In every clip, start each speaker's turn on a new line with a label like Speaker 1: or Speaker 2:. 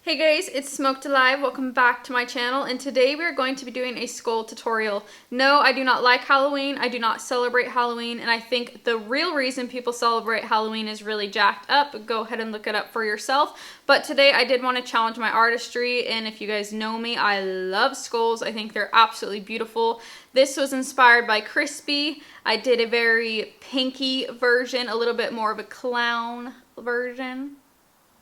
Speaker 1: Hey guys, it's SmokedAlive. Welcome back to my channel, and today we are going to be doing a skull tutorial. No, I do not like Halloween. I do not celebrate Halloween, and I think the real reason people celebrate Halloween is really jacked up. Go ahead and look it up for yourself. But today I did want to challenge my artistry, and if you guys know me, I love skulls. I think they're absolutely beautiful. This was inspired by Crispy. I did a very pinky version, a little bit more of a clown version.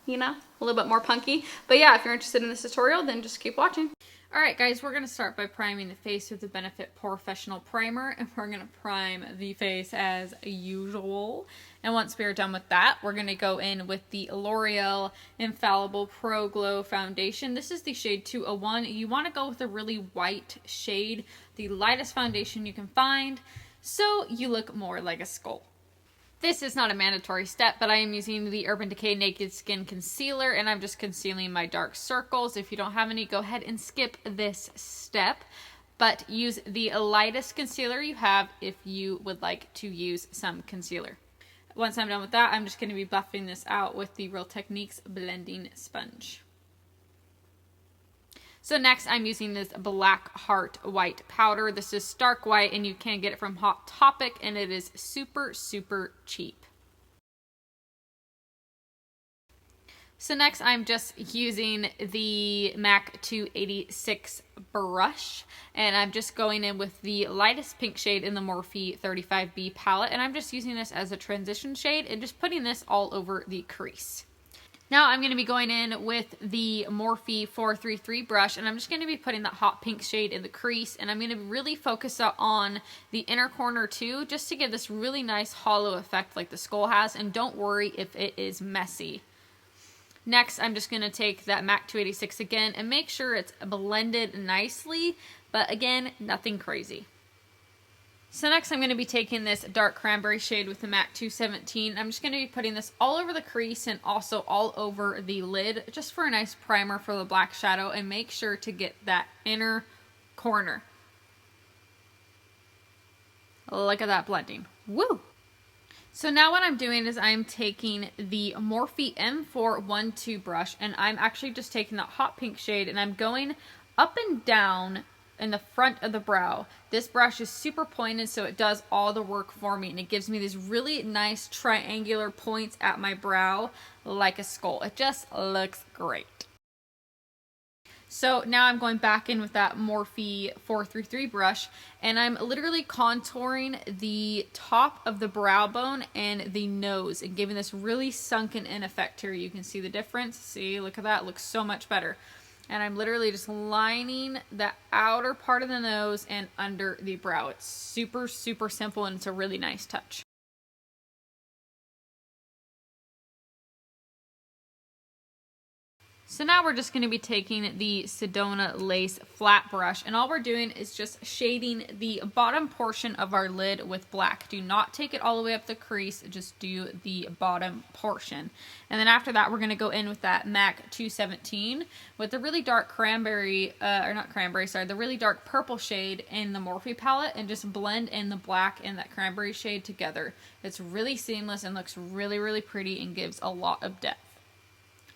Speaker 1: You know, a little bit more punky. But yeah, if you're interested in this tutorial, then just keep watching. Alright guys, we're going to start by priming the face with the Benefit Professional Primer, and we're going to prime the face as usual. And once we are done with that, we're going to go in with the L'Oreal Infallible Pro Glow Foundation. This is the shade 201. You want to go with a really white shade, the lightest foundation you can find, so you look more like a skull. This is not a mandatory step, but I am using the Urban Decay Naked Skin Concealer, and I'm just concealing my dark circles. If you don't have any, go ahead and skip this step, but use the lightest concealer you have if you would like to use some concealer. Once I'm done with that, I'm just going to be buffing this out with the Real Techniques Blending Sponge. So next I'm using this Black Heart White Powder. This is stark white and you can get it from Hot Topic, and it is super, super cheap. So next I'm just using the MAC 286 brush, and I'm just going in with the lightest pink shade in the Morphe 35B palette, and I'm just using this as a transition shade and just putting this all over the crease. Now I'm going to be going in with the Morphe 433 brush, and I'm just going to be putting that hot pink shade in the crease, and I'm going to really focus on the inner corner too, just to give this really nice hollow effect like the skull has, and don't worry if it is messy. Next, I'm just going to take that MAC 286 again and make sure it's blended nicely, but again, nothing crazy. So next I'm going to be taking this dark cranberry shade with the MAC 217. I'm just going to be putting this all over the crease and also all over the lid, just for a nice primer for the black shadow, and make sure to get that inner corner. Look at that blending. Woo! So now what I'm doing is I'm taking the Morphe M412 brush, and I'm actually just taking that hot pink shade and I'm going up and down in the front of the brow. This brush is super pointed, so it does all the work for me, and it gives me these really nice triangular points at my brow like a skull. It just looks great. So now I'm going back in with that Morphe 433 brush, and I'm literally contouring the top of the brow bone and the nose and giving this really sunken in effect here. You can see the difference. See, look at that. It looks so much better. And I'm literally just lining the outer part of the nose and under the brow. It's super, super simple, and it's a really nice touch. So now we're just going to be taking the Sedona Lace flat brush, and all we're doing is just shading the bottom portion of our lid with black. Do not take it all the way up the crease, just do the bottom portion. And then after that, we're going to go in with that MAC 217 with the really dark cranberry, the really dark purple shade in the Morphe palette, and just blend in the black and that cranberry shade together. It's really seamless and looks really, really pretty and gives a lot of depth.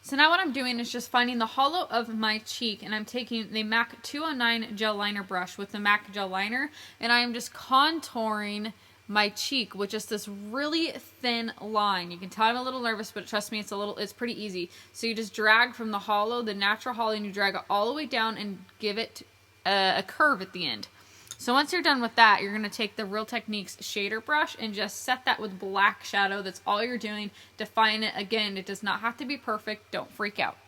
Speaker 1: So now what I'm doing is just finding the hollow of my cheek, and I'm taking the MAC 209 gel liner brush with the MAC gel liner, and I am just contouring my cheek with just this really thin line. You can tell I'm a little nervous, but trust me, it's pretty easy. So you just drag from the hollow, the natural hollow, and you drag it all the way down and give it a curve at the end. So once you're done with that, you're going to take the Real Techniques shader brush and just set that with black shadow. That's all you're doing. Define it. Again, it does not have to be perfect. Don't freak out.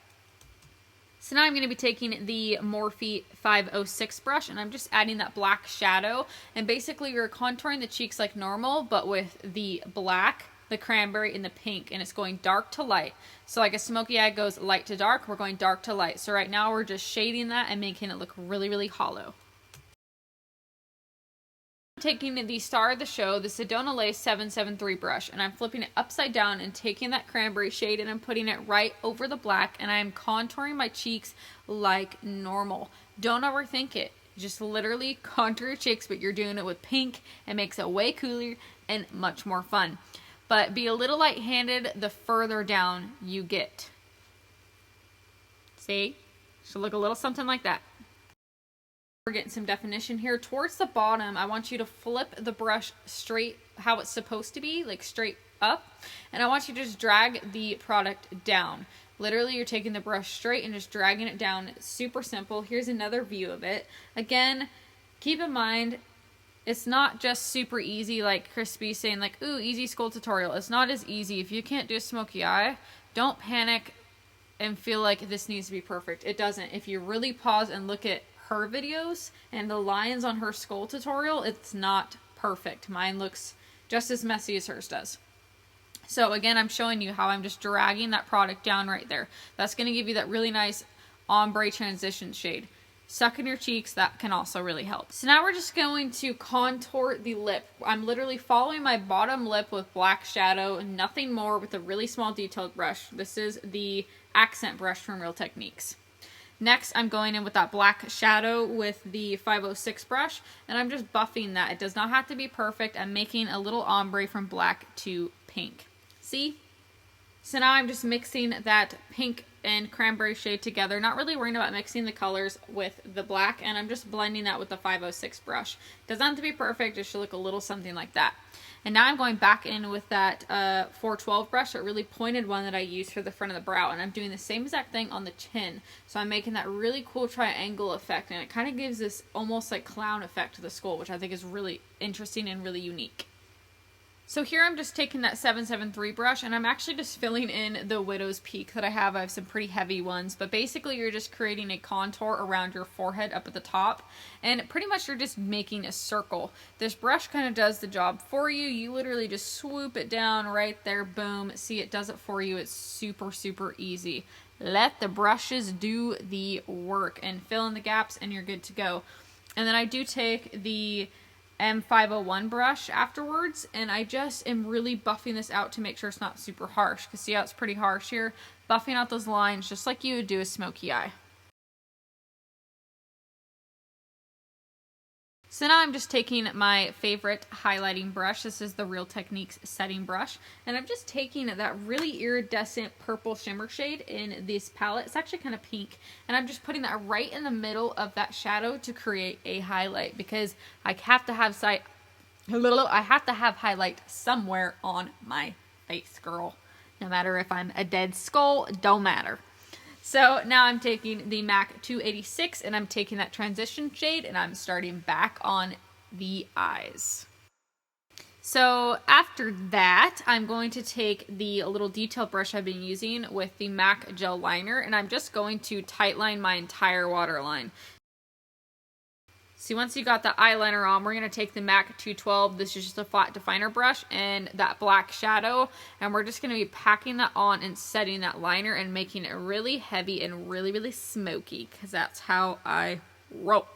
Speaker 1: So now I'm going to be taking the Morphe 506 brush, and I'm just adding that black shadow. And basically you're contouring the cheeks like normal, but with the black, the cranberry, and the pink, and it's going dark to light. So like a smoky eye goes light to dark, we're going dark to light. So right now we're just shading that and making it look really, really hollow. Taking the star of the show, the Sedona Lace 773 brush, and I'm flipping it upside down and taking that cranberry shade and I'm putting it right over the black, and I'm contouring my cheeks like normal. Don't overthink it. Just literally contour your cheeks, but you're doing it with pink. It makes it way cooler and much more fun. But be a little light-handed the further down you get. See? Should look a little something like that. We're getting some definition here. Towards the bottom, I want you to flip the brush straight how it's supposed to be, like straight up. And I want you to just drag the product down. Literally, you're taking the brush straight and just dragging it down. It's super simple. Here's another view of it. Again, keep in mind, it's not just super easy like Crispy saying like, ooh, easy school tutorial. It's not as easy. If you can't do a smoky eye, don't panic and feel like this needs to be perfect. It doesn't. If you really pause and look at her videos and the lines on her skull tutorial, it's not perfect. Mine looks just as messy as hers does. So again, I'm showing you how I'm just dragging that product down right there. That's going to give you that really nice ombre transition shade. Suck in your cheeks, that can also really help. So now we're just going to contour the lip. I'm literally following my bottom lip with black shadow and nothing more, with a really small detailed brush. This is the accent brush from Real Techniques. Next, I'm going in with that black shadow with the 506 brush, and I'm just buffing that. It does not have to be perfect. I'm making a little ombre from black to pink. See? So now I'm just mixing that pink and cranberry shade together, not really worrying about mixing the colors with the black, and I'm just blending that with the 506 brush. Doesn't have to be perfect, it should look a little something like that. And now I'm going back in with that 412 brush, that really pointed one that I used for the front of the brow, and I'm doing the same exact thing on the chin. So I'm making that really cool triangle effect, and it kind of gives this almost like clown effect to the skull, which I think is really interesting and really unique. So here I'm just taking that 773 brush, and I'm actually just filling in the widow's peak that I have. I have some pretty heavy ones, but basically you're just creating a contour around your forehead up at the top, and pretty much you're just making a circle. This brush kind of does the job for you. You literally just swoop it down right there, boom. See, it does it for you. It's super, super easy. Let the brushes do the work and fill in the gaps, and you're good to go. And then I do take the M501 brush afterwards, and I just am really buffing this out to make sure it's not super harsh, because see how it's pretty harsh here? Buffing out those lines just like you would do a smoky eye. So now I'm just taking my favorite highlighting brush. This is the Real Techniques setting brush, and I'm just taking that really iridescent purple shimmer shade in this palette. It's actually kind of pink, and I'm just putting that right in the middle of that shadow to create a highlight, because I have to have highlight somewhere on my face, girl. No matter if I'm a dead skull, don't matter. So now I'm taking the MAC 286, and I'm taking that transition shade, and I'm starting back on the eyes. So after that, I'm going to take the little detail brush I've been using with the MAC gel liner, and I'm just going to tightline my entire waterline. See, once you got the eyeliner on, we're going to take the MAC 212. This is just a flat definer brush and that black shadow. And we're just going to be packing that on and setting that liner and making it really heavy and really, really smoky, because that's how I roll.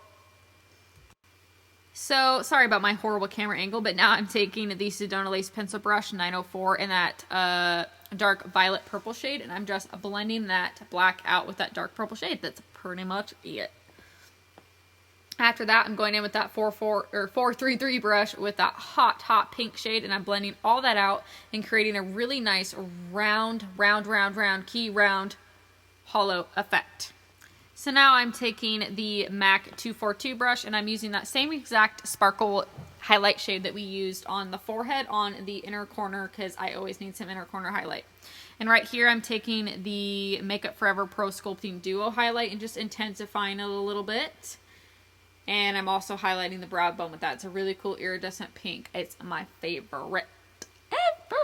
Speaker 1: So, sorry about my horrible camera angle, but now I'm taking the Sedona Lace Pencil Brush 904 in that dark violet purple shade. And I'm just blending that black out with that dark purple shade. That's pretty much it. After that, I'm going in with that 433 brush with that hot pink shade, and I'm blending all that out and creating a really nice round, key round, hollow effect. So now I'm taking the MAC 242 brush, and I'm using that same exact sparkle highlight shade that we used on the forehead on the inner corner, because I always need some inner corner highlight. And right here, I'm taking the Makeup Forever Pro Sculpting Duo highlight and just intensifying it a little bit. And I'm also highlighting the brow bone with that. It's a really cool iridescent pink. It's my favorite ever.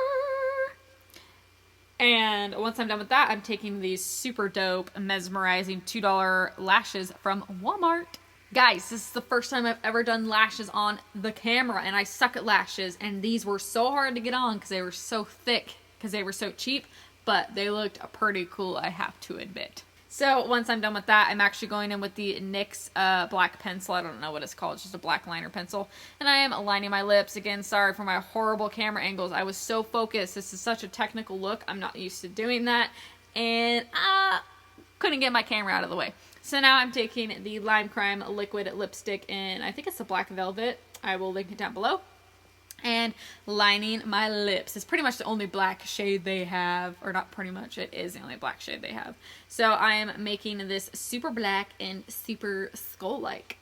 Speaker 1: And once I'm done with that, I'm taking these super dope Mesmerizing $2 lashes from Walmart. Guys, this is the first time I've ever done lashes on the camera, and I suck at lashes. And these were so hard to get on because they were so thick, because they were so cheap. But they looked pretty cool, I have to admit. So once I'm done with that, I'm actually going in with the NYX black pencil. I don't know what it's called. It's just a black liner pencil. And I am aligning my lips. Again, sorry for my horrible camera angles. I was so focused. This is such a technical look. I'm not used to doing that. And I couldn't get my camera out of the way. So now I'm taking the Limecrime liquid lipstick in, I think it's the Black Velvet. I will link it down below. and lining my lips. It's pretty much the only black shade they have, or not pretty much, it is the only black shade they have. So I am making this super black and super skull-like.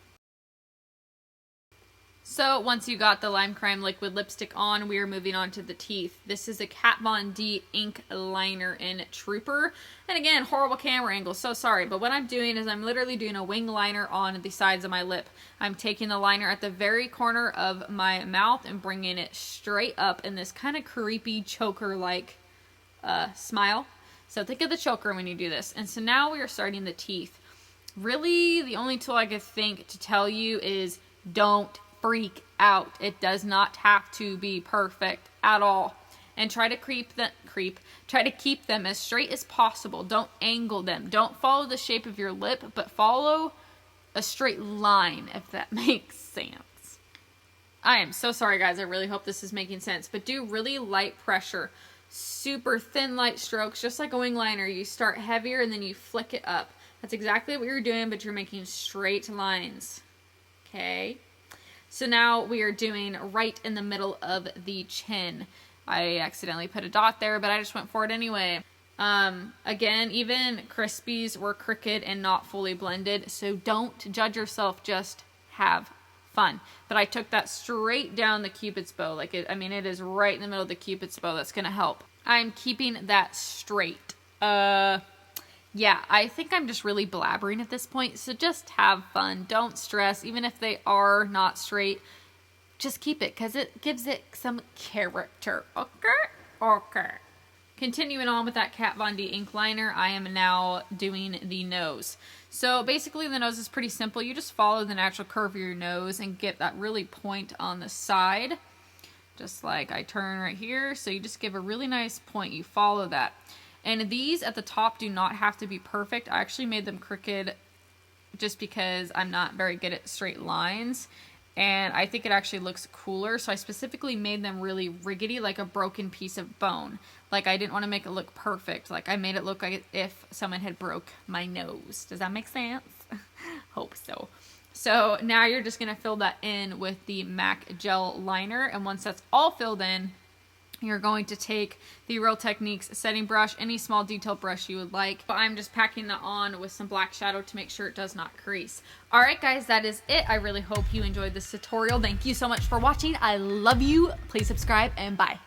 Speaker 1: So once you got the Limecrime liquid lipstick on, we are moving on to the teeth. This is a Katvond D ink liner in Trooper. And again, horrible camera angle, so sorry. But what I'm doing is I'm literally doing a wing liner on the sides of my lip. I'm taking the liner at the very corner of my mouth and bringing it straight up in this kind of creepy choker-like smile. So think of the choker when you do this. And so now we are starting the teeth. Really, the only tool I could think to tell you is don't freak out. It does not have to be perfect at all. And try to try to keep them as straight as possible. Don't angle them. Don't follow the shape of your lip, but follow a straight line, if that makes sense. I am so sorry, guys. I really hope this is making sense. But do really light pressure. Super thin, light strokes, just like a wing liner. You start heavier and then you flick it up. That's exactly what you're doing, but you're making straight lines. Okay? So now we are doing right in the middle of the chin. I accidentally put a dot there, but I just went for it anyway. Again, even Crispies were crooked and not fully blended, so don't judge yourself, just have fun. But I took that straight down the Cupid's bow. Like it is right in the middle of the Cupid's bow. That's gonna help. I'm keeping that straight. Yeah, I think I'm just really blabbering at this point, so just have fun. Don't stress, even if they are not straight. Just keep it, because it gives it some character. Okay. Continuing on with that Kat Von D ink liner, I am now doing the nose. So basically the nose is pretty simple. You just follow the natural curve of your nose and get that really point on the side. Just like I turn right here. So you just give a really nice point. You follow that. And these at the top do not have to be perfect. I actually made them crooked just because I'm not very good at straight lines. And I think it actually looks cooler. So I specifically made them really riggedy, like a broken piece of bone. Like I didn't want to make it look perfect. Like I made it look like if someone had broke my nose. Does that make sense? Hope so. So now you're just going to fill that in with the MAC gel liner. And once that's all filled in, you're going to take the Real Techniques setting brush, any small detail brush you would like. But I'm just packing that on with some black shadow to make sure it does not crease. Alright guys, that is it. I really hope you enjoyed this tutorial. Thank you so much for watching. I love you. Please subscribe and bye.